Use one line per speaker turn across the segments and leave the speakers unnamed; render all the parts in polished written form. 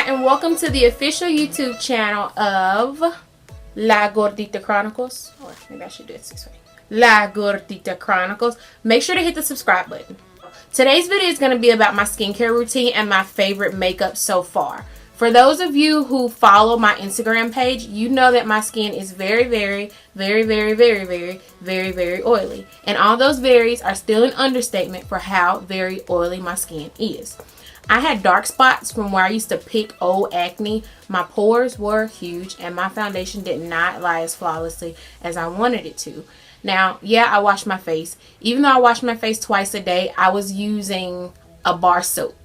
Hi, and welcome to the official YouTube channel of La Gordita Chronicles. Or maybe I should do it this way. La Gordita Chronicles. Make sure to hit the subscribe button. Today's video is going to be about my skincare routine and my favorite makeup so far. For those of you who follow my Instagram page, you know that my skin is very oily. And all those varies are still an understatement for how very oily my skin is. I had dark spots from where I used to pick old acne. My pores were huge and my foundation did not lie as flawlessly as I wanted it to. Now, yeah, I wash my face. Even though I wash my face twice a day, I was using a bar soap.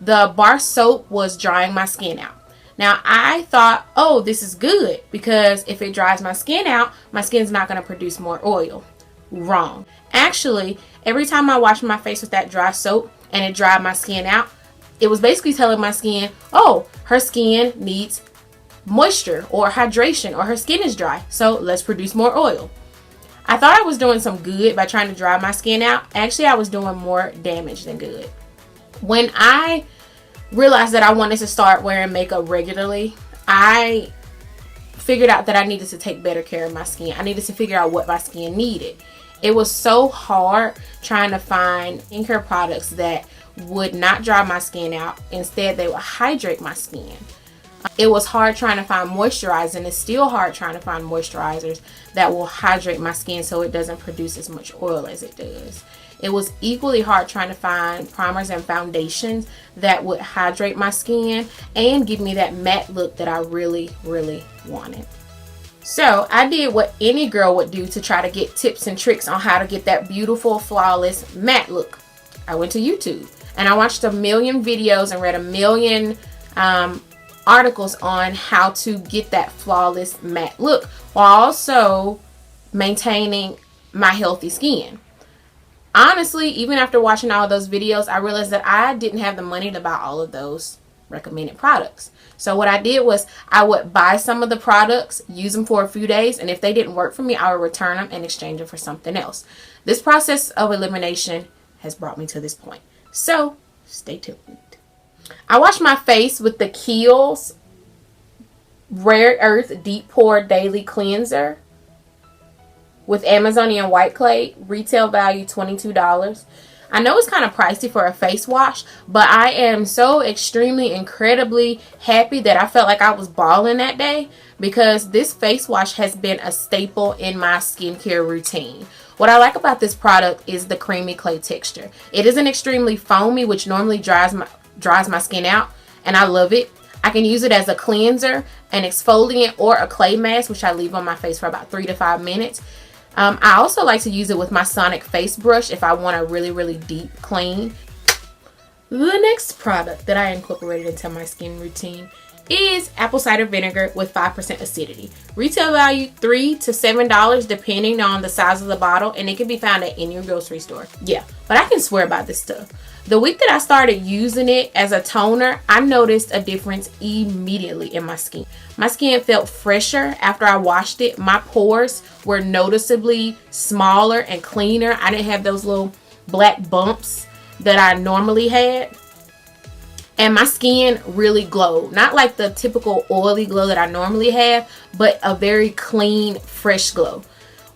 The bar soap was drying my skin out. Now, I thought, oh, this is good because if it dries my skin out, my skin's not going to produce more oil. Wrong. Actually, every time I washed my face with that dry soap and it dried my skin out, it was basically telling my skin, oh, her skin needs moisture or hydration or her skin is dry, so let's produce more oil. I thought I was doing some good by trying to dry my skin out. Actually, I was doing more damage than good. When I realized that I wanted to start wearing makeup regularly, I figured out that I needed to take better care of my skin. I needed to figure out what my skin needed. It was so hard trying to find skincare products that would not dry my skin out. Instead, they would hydrate my skin. It was hard trying to find moisturizers, and it's still hard trying to find moisturizers that will hydrate my skin so it doesn't produce as much oil as it does. It was equally hard trying to find primers and foundations that would hydrate my skin and give me that matte look that I really wanted. So I did what any girl would do to try to get tips and tricks on how to get that beautiful, flawless matte look. I went to YouTube and I watched a million videos and read a million articles on how to get that flawless matte look while also maintaining my healthy skin. Honestly, even after watching all of those videos, I realized that I didn't have the money to buy all of those recommended products. So what I did was I would buy some of the products, use them for a few days, and if they didn't work for me, I would return them and exchange them for something else. This process of elimination has brought me to this point. So stay tuned. I wash my face with the Kiehl's Rare Earth Deep Pore Daily Cleanser with Amazonian white clay. Retail value $22. I know it's kind of pricey for a face wash, but I am so extremely incredibly happy that I felt like I was balling that day because this face wash has been a staple in my skincare routine. What I like about this product is the creamy clay texture. It isn't extremely foamy, which normally dries my skin out, and I love it. I can use it as a cleanser, an exfoliant, or a clay mask, which I leave on my face for about 3 to 5 minutes. I also like to use it with my Sonic face brush if I want a really deep clean. The next product that I incorporated into my skin routine is apple cider vinegar with 5% acidity. Retail value $3 to $7 depending on the size of the bottle, and it can be found at any grocery store. Yeah, but I can swear by this stuff. The week that I started using it as a toner, I noticed a difference immediately in my skin. My skin felt fresher after I washed it. My pores were noticeably smaller and cleaner. I didn't have those little black bumps that I normally had. And my skin really glowed. Not like the typical oily glow that I normally have, but a very clean, fresh glow.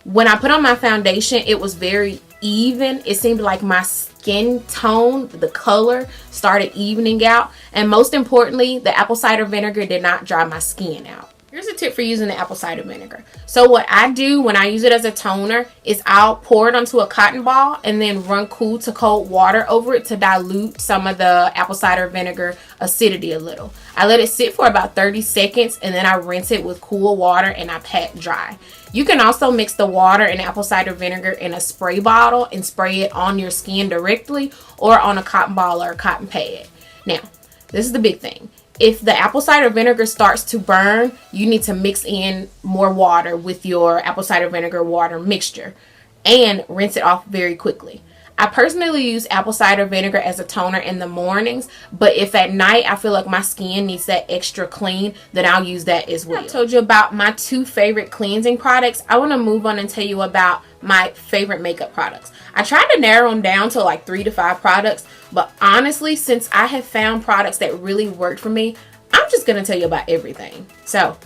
When I put on my foundation, it was very even. It seemed like my skin tone, the color, started evening out. And most importantly, the apple cider vinegar did not dry my skin out. Here's a tip for using the apple cider vinegar. So what I do when I use it as a toner is I'll pour it onto a cotton ball and then run cool to cold water over it to dilute some of the apple cider vinegar acidity a little. I let it sit for about 30 seconds and then I rinse it with cool water and I pat dry. You can also mix the water and apple cider vinegar in a spray bottle and spray it on your skin directly or on a cotton ball or a cotton pad. Now, this is the big thing. If the apple cider vinegar starts to burn, you need to mix in more water with your apple cider vinegar water mixture and rinse it off very quickly. I personally use apple cider vinegar as a toner in the mornings, but if at night I feel like my skin needs that extra clean, then I'll use that as well. I told you about my 2 favorite cleansing products. I want to move on and tell you about my favorite makeup products. I tried to narrow them down to like 3 to 5 products, but honestly, since I have found products that really worked for me, I'm just going to tell you about everything. So,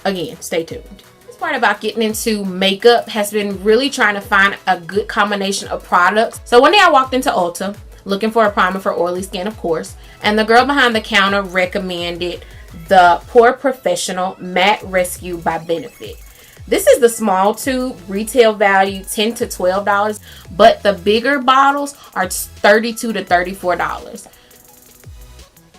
again, stay tuned. This part about getting into makeup has been really trying to find a good combination of products. So one day I walked into Ulta looking for a primer for oily skin, of course, and the girl behind the counter recommended the Pore Professional Matte Rescue by Benefit. This is the small tube, retail value $10 to $12, but the bigger bottles are $32 to $34.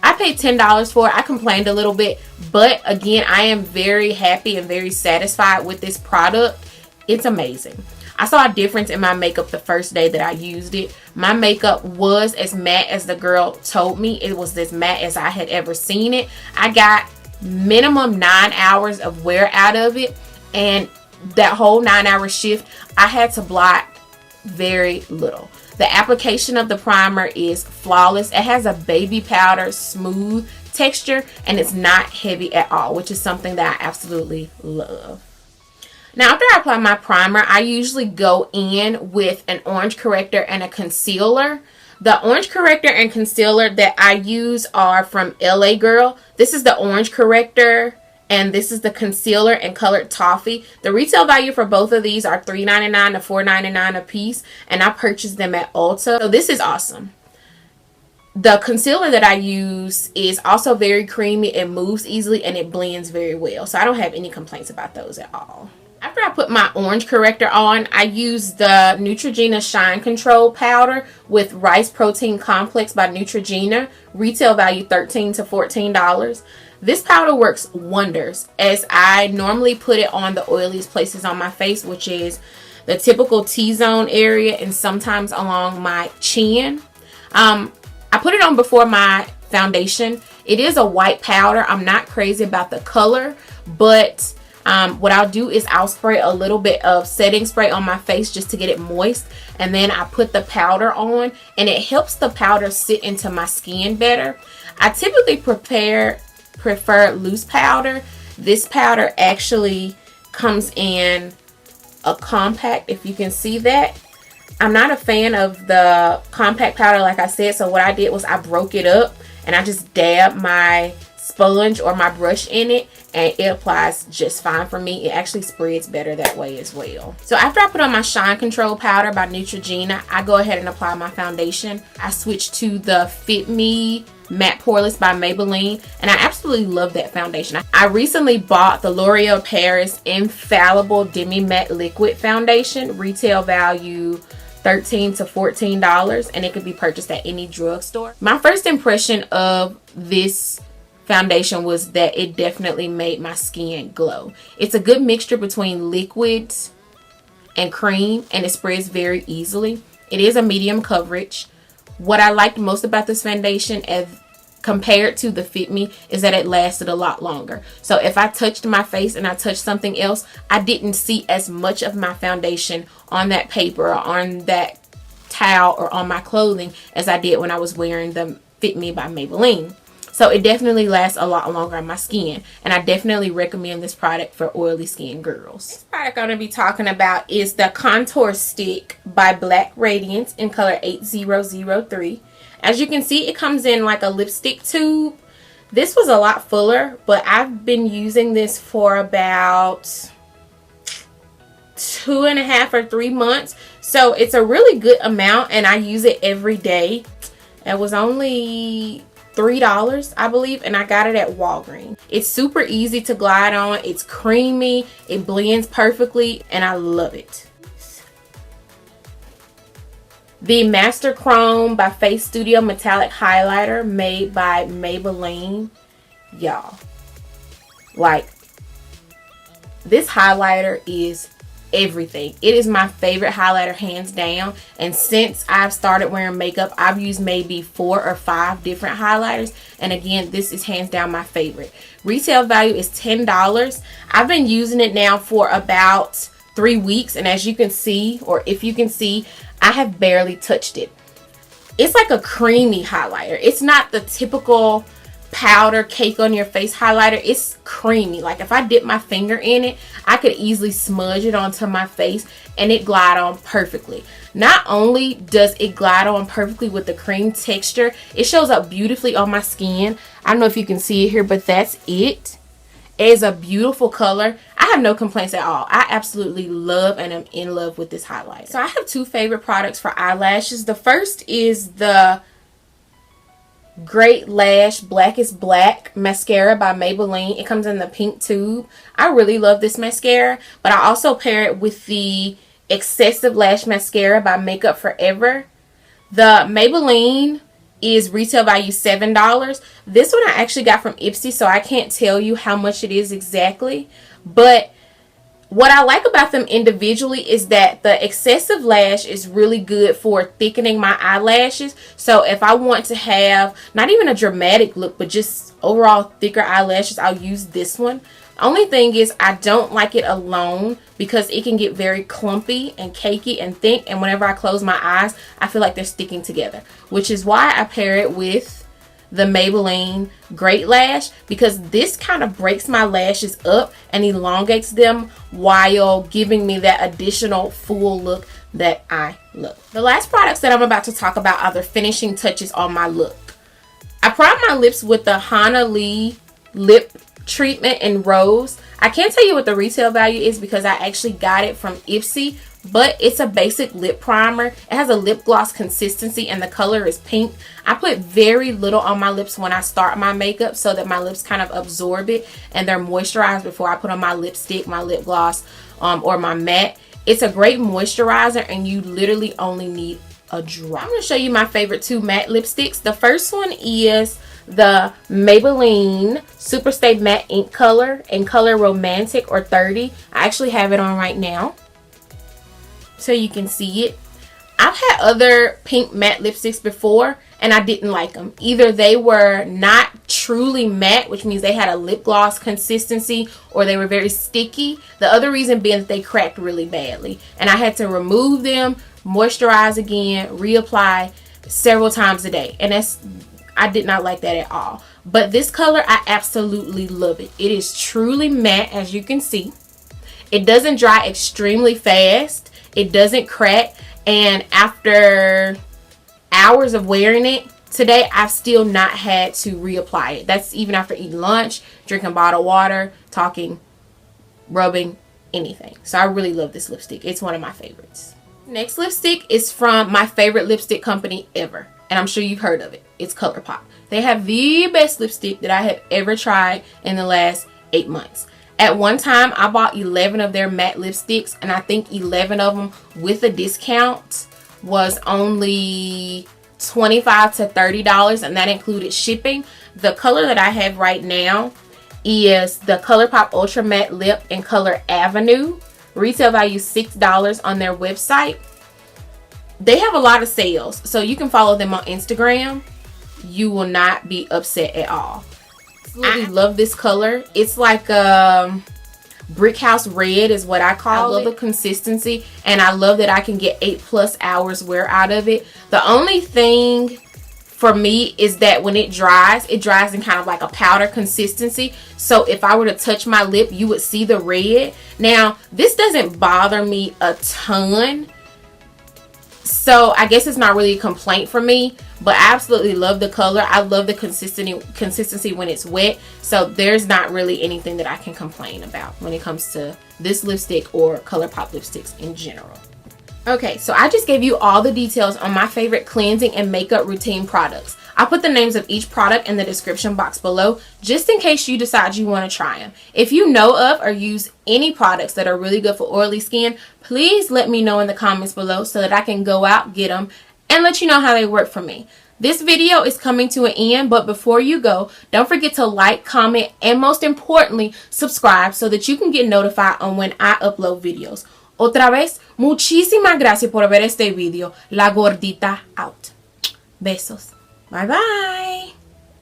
I paid $10 for it. I complained a little bit, but again, I am very happy and very satisfied with this product. It's amazing. I saw a difference in my makeup the first day that I used it. My makeup was as matte as the girl told me. It was as matte as I had ever seen it. I got minimum 9 hours of wear out of it, and that whole 9-hour shift, I had to blot very little. The application of the primer is flawless. It has a baby powder smooth texture, and it's not heavy at all, which is something that I absolutely love. Now, after I apply my primer, I usually go in with an orange corrector and a concealer. The orange corrector and concealer that I use are from LA Girl. This is the orange corrector, and this is the concealer in colored Toffee. The retail value for both of these are $3.99 to $4.99 a piece, and I purchased them at Ulta. So this is awesome. The concealer that I use is also very creamy. It moves easily, and it blends very well. So I don't have any complaints about those at all. After I put my orange corrector on, I use the Neutrogena Shine Control Powder with Rice Protein Complex by Neutrogena. Retail value $13 to $14. This powder works wonders, as I normally put it on the oiliest places on my face, which is the typical T-zone area and sometimes along my chin. I put it on before my foundation. It is a white powder. I'm not crazy about the color, but what I'll do is I'll spray a little bit of setting spray on my face just to get it moist, and then I put the powder on, and it helps the powder sit into my skin better. I typically prefer loose powder. This powder actually comes in a compact, if you can see that. I'm not a fan of the compact powder, like I said, so what I did was I broke it up and I just dabbed my sponge or my brush in it, and it applies just fine for me. It actually spreads better that way as well. So after I put on my Shine Control Powder by Neutrogena, I go ahead and apply my foundation. I switch to the Fit Me Matte Poreless by Maybelline, and I absolutely love that foundation. I recently bought the L'Oreal Paris Infallible Demi Matte Liquid Foundation. Retail value $13 to $14, and it could be purchased at any drugstore. My first impression of this foundation was that it definitely made my skin glow. It's a good mixture between liquid and cream, and it spreads very easily. It is a medium coverage. What I liked most about this foundation as compared to the Fit Me is that it lasted a lot longer. So if I touched my face and I touched something else, I didn't see as much of my foundation on that paper or on that towel or on my clothing as I did when I was wearing the Fit Me by Maybelline. So it definitely lasts a lot longer on my skin, and I definitely recommend this product for oily skin girls. This product I'm going to be talking about is the Contour Stick by Radiance in color 8003. As you can see, it comes in like a lipstick tube. This was a lot fuller, but I've been using this for about 2.5 or 3 months. So it's a really good amount, and I use it every day. It was only $3, I believe, and I got it at Walgreens. It's super easy to glide on. It's creamy. It blends perfectly, and I love it. The Master Chrome by Face Studio Metallic Highlighter made by Maybelline. Y'all, like, this highlighter is everything. It is my favorite highlighter, hands down. And since I've started wearing makeup, I've used maybe 4 or 5 different highlighters, and again, this is hands down my favorite. Retail value is $10. I've been using it now for about 3 weeks, and as you can see, or if you can see, I have barely touched it. It's like a creamy highlighter. It's not the typical powder cake on your face highlighter. It's creamy. Like if I dip my finger in it, I could easily smudge it onto my face and it glide on perfectly. Not only does it glide on perfectly with the cream texture, it shows up beautifully on my skin. I don't know if you can see it here, but that's it. It is a beautiful color. I have no complaints at all. I absolutely love and am in love with this highlighter. So I have two favorite products for eyelashes. The first is the Great Lash Blackest Black Mascara by Maybelline. It comes in the pink tube. I really love this mascara, but I also pair it with the Excessive Lash Mascara by Makeup Forever. The Maybelline is retail value $7. This one I actually got from Ipsy, so I can't tell you how much it is exactly. But what I like about them individually is that the Excessive Lash is really good for thickening my eyelashes. So if I want to have not even a dramatic look, but just overall thicker eyelashes, I'll use this one. The only thing is I don't like it alone because it can get very clumpy and cakey and thick. And whenever I close my eyes, I feel like they're sticking together. Which is why I pair it with the Maybelline Great Lash, because this kind of breaks my lashes up and elongates them while giving me that additional full look that I love. The last products that I'm about to talk about are the finishing touches on my look. I primed my lips with the Hanalei lip treatment in Rose. I can't tell you what the retail value is because I actually got it from Ipsy, but it's a basic lip primer. It has a lip gloss consistency and the color is pink. I put very little on my lips when I start my makeup so that my lips kind of absorb it and they're moisturized before I put on my lipstick, my lip gloss, or my matte. It's a great moisturizer and you literally only need a drop. I'm going to show you my favorite two matte lipsticks. The first one is the Maybelline SyperStay Matte Ink Color in color Romantic or 30. I actually have it on right now, so you can see it. I've had other pink matte lipsticks before and I didn't like them. Either they were not truly matte, which means they had a lip gloss consistency, or they were very sticky. The other reason being that they cracked really badly. And I had to remove them, moisturize again, reapply several times a day. And I did not like that at all. But this color, I absolutely love it. It is truly matte, as you can see. It doesn't dry extremely fast. It doesn't crack, and after hours of wearing it today, I've still not had to reapply it. That's even after eating lunch, drinking bottled water, talking, rubbing, anything. So I really love this lipstick. It's one of my favorites. Next lipstick is from my favorite lipstick company ever, and I'm sure you've heard of it. It's ColourPop. They have the best lipstick that I have ever tried in the last 8 months. At one time, I bought 11 of their matte lipsticks, and I think 11 of them with a discount was only $25 to $30, and that included shipping. The color that I have right now is the ColourPop Ultra Matte Lip in color Avenue. Retail value $6 on their website. They have a lot of sales, so you can follow them on Instagram. You will not be upset at all. I love this color. It's like brick house red is what I call it. I love the consistency, and I love that I can get 8+ hours wear out of it. The only thing for me is that when it dries in kind of like a powder consistency. So if I were to touch my lip, you would see the red. Now, this doesn't bother me a ton, so I guess it's not really a complaint for me, but I absolutely love the color. I love the consistency when it's wet, so there's not really anything that I can complain about when it comes to this lipstick or ColourPop lipsticks in general. Okay, so I just gave you all the details on my favorite cleansing and makeup routine products. I'll put the names of each product in the description box below just in case you decide you want to try them. If you know of or use any products that are really good for oily skin, please let me know in the comments below so that I can go out, get them, and let you know how they work for me. This video is coming to an end, but before you go, don't forget to like, comment, and most importantly, subscribe so that you can get notified on when I upload videos. Otra vez, muchísimas gracias por ver este video. La gordita out. Besos. Bye bye.